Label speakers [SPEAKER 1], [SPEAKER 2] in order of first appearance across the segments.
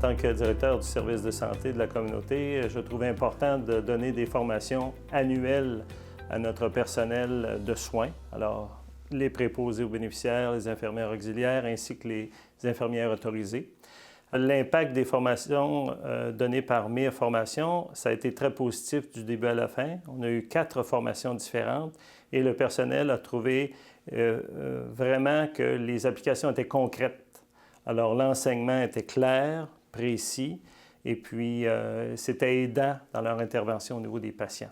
[SPEAKER 1] tant que directeur du service de santé de la communauté, je trouvais important de donner des formations annuelles à notre personnel de soins. Alors, les préposés aux bénéficiaires, les infirmières auxiliaires ainsi que les infirmières autorisées. L'impact des formations données par MIR Formation, ça a été très positif du début à la fin. On a eu 4 formations différentes et le personnel a trouvé vraiment que les applications étaient concrètes. Alors, l'enseignement était clair, précis, et puis c'était aidant dans leur intervention au niveau des patients.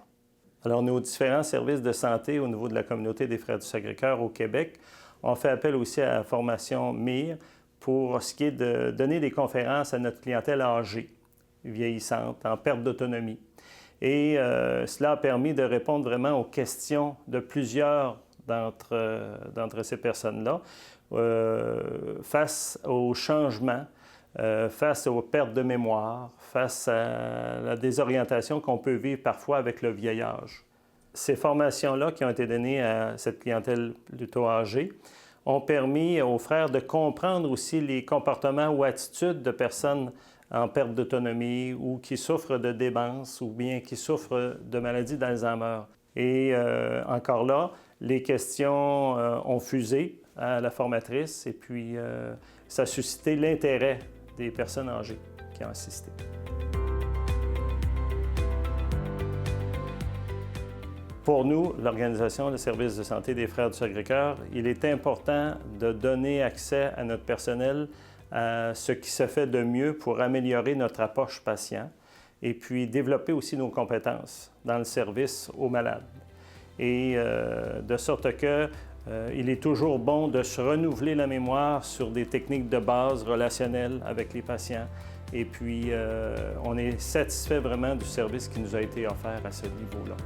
[SPEAKER 1] Alors, nos différents services de santé au niveau de la communauté des Frères du Sacré-Cœur au Québec ont fait appel aussi à la formation MIR pour ce qui est de donner des conférences à notre clientèle âgée, vieillissante, en perte d'autonomie. Et cela a permis de répondre vraiment aux questions de plusieurs d'entre ces personnes-là face aux changements, face aux pertes de mémoire, face à la désorientation qu'on peut vivre parfois avec le vieillage. Ces formations-là qui ont été données à cette clientèle plutôt âgée ont permis aux frères de comprendre aussi les comportements ou attitudes de personnes en perte d'autonomie ou qui souffrent de démence ou bien qui souffrent de maladie d'Alzheimer. Et encore là, les questions ont fusé à la formatrice et puis ça a suscité l'intérêt des personnes âgées qui ont assisté. Pour nous, l'Organisation de services de santé des Frères du Sacré-Cœur, il est important de donner accès à notre personnel à ce qui se fait de mieux pour améliorer notre approche patient et puis développer aussi nos compétences dans le service aux malades. Et de sorte que il est toujours bon de se renouveler la mémoire sur des techniques de base relationnelles avec les patients. Et puis, on est satisfait vraiment du service qui nous a été offert à ce niveau-là.